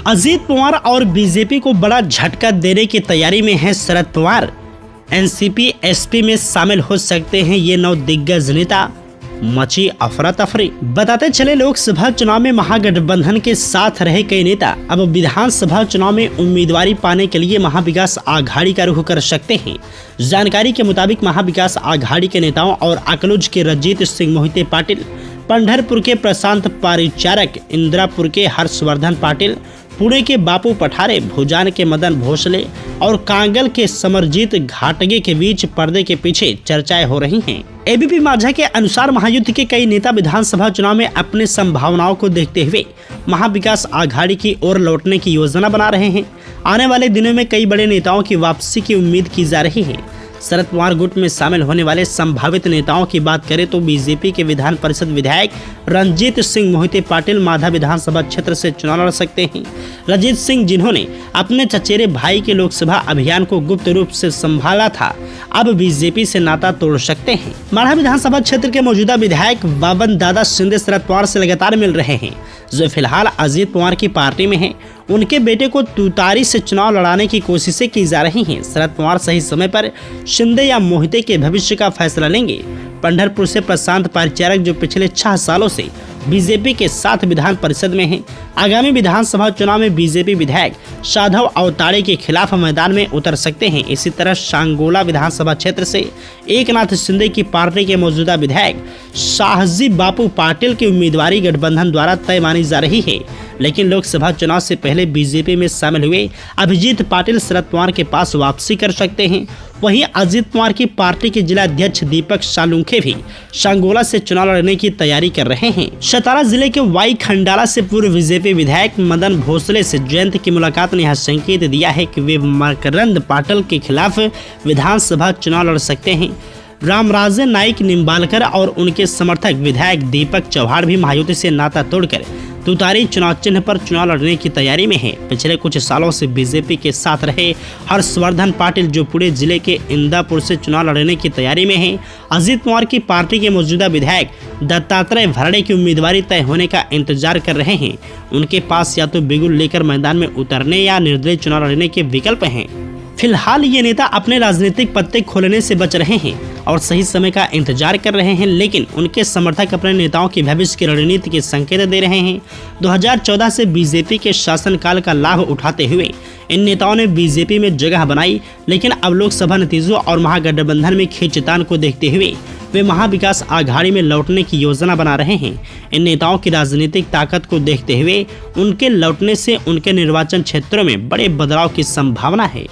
अजीत पवार और बीजेपी को बड़ा झटका देने की तैयारी में है शरद पवार। एनसीपी एसपी में शामिल हो सकते हैं ये 9 दिग्गज नेता। मची अफरा तफरी। बताते चले, लोकसभा चुनाव में महागठबंधन के साथ रहे कई नेता अब विधानसभा चुनाव में उम्मीदवारी पाने के लिए महाविकास आघाड़ी का रुख कर सकते हैं। जानकारी के मुताबिक महाविकास आघाड़ी के नेताओं और अकलूज के रणजीत सिंह मोहिते पाटिल, पंढरपुर के प्रशांत पारिचारक, इंदिरापुर के हर्षवर्धन पाटिल, पुणे के बापू पठारे, भुजान के मदन भोसले और कांगल के समरजीत घाटगे के बीच पर्दे के पीछे चर्चाएं हो रही हैं। एबीपी माझा के अनुसार महायुद्ध के कई नेता विधानसभा चुनाव में अपने संभावनाओं को देखते हुए महाविकास आघाड़ी की ओर लौटने की योजना बना रहे हैं। आने वाले दिनों में कई बड़े नेताओं की वापसी की उम्मीद की जा रही है। शरद पवार गुट में शामिल होने वाले संभावित नेताओं की बात करें तो बीजेपी के विधान परिषद विधायक रणजीत सिंह मोहिते पाटिल माधा विधानसभा क्षेत्र से चुनाव लड़ सकते हैं। रणजीत सिंह, जिन्होंने अपने चचेरे भाई के लोकसभा अभियान को गुप्त रूप से संभाला था, अब बीजेपी से नाता तोड़ सकते हैं। माढ़ा विधानसभा क्षेत्र के मौजूदा विधायक बाबन दादा शिंदे शरद पवार से लगातार मिल रहे हैं, जो फिलहाल अजीत पवार की पार्टी में है। उनके बेटे को तुतारी से चुनाव लड़ाने की कोशिशें की जा रही हैं। शरद पवार सही समय पर शिंदे या मोहिते के भविष्य का फैसला लेंगे। पंढरपुर से प्रशांत पारिचारक, जो पिछले 6 सालों से बीजेपी के साथ विधान परिषद में हैं, आगामी विधानसभा चुनाव में बीजेपी विधायक साधव अवताड़े के खिलाफ मैदान में उतर सकते हैं। इसी तरह सांगोला विधानसभा क्षेत्र से एकनाथ शिंदे की पार्टी के मौजूदा विधायक शाहजी बापू पाटिल की उम्मीदवारी गठबंधन द्वारा तय मानी जा रही है। लेकिन लोकसभा चुनाव से पहले बीजेपी में शामिल हुए अभिजीत पाटिल शरद पवार के पास वापसी कर सकते हैं। वहीं अजीत पवार की पार्टी के जिला अध्यक्ष दीपक सालुंखे भी सांगोला से चुनाव लड़ने की तैयारी कर रहे हैं। सतारा जिले के वाई खंडाला से पूर्व बीजेपी विधायक मदन भोसले से जयंत की मुलाकात ने यह संकेत दिया है कि वे मकरंद पाटिल के खिलाफ विधानसभा चुनाव लड़ सकते हैं। रामराजे नाइक निम्बालकर और उनके समर्थक विधायक दीपक चौहान भी महायुति से नाता तोड़कर तुतारी चुनाव चिन्ह पर चुनाव लड़ने की तैयारी में हैं। पिछले कुछ सालों से बीजेपी के साथ रहे हर्षवर्धन पाटिल, जो पुणे जिले के इंदापुर से चुनाव लड़ने की तैयारी में हैं, अजीत पवार की पार्टी के मौजूदा विधायक दत्तात्रेय भरणे की उम्मीदवारी तय होने का इंतजार कर रहे हैं। उनके पास या तो बिगुल लेकर मैदान में उतरने या निर्दलीय चुनाव लड़ने के विकल्प हैं। फिलहाल ये नेता अपने राजनीतिक पत्ते खोलने से बच रहे हैं और सही समय का इंतजार कर रहे हैं, लेकिन उनके समर्थक अपने नेताओं की भविष्य की रणनीति के संकेत दे रहे हैं। 2014 से बीजेपी के शासनकाल का लाभ उठाते हुए इन नेताओं ने बीजेपी में जगह बनाई, लेकिन अब लोकसभा नतीजों और महागठबंधन में खींचतान को देखते हुए वे महाविकास आघाड़ी में लौटने की योजना बना रहे हैं। इन नेताओं की राजनीतिक ताकत को देखते हुए उनके लौटने से उनके निर्वाचन क्षेत्रों में बड़े बदलाव की संभावना है।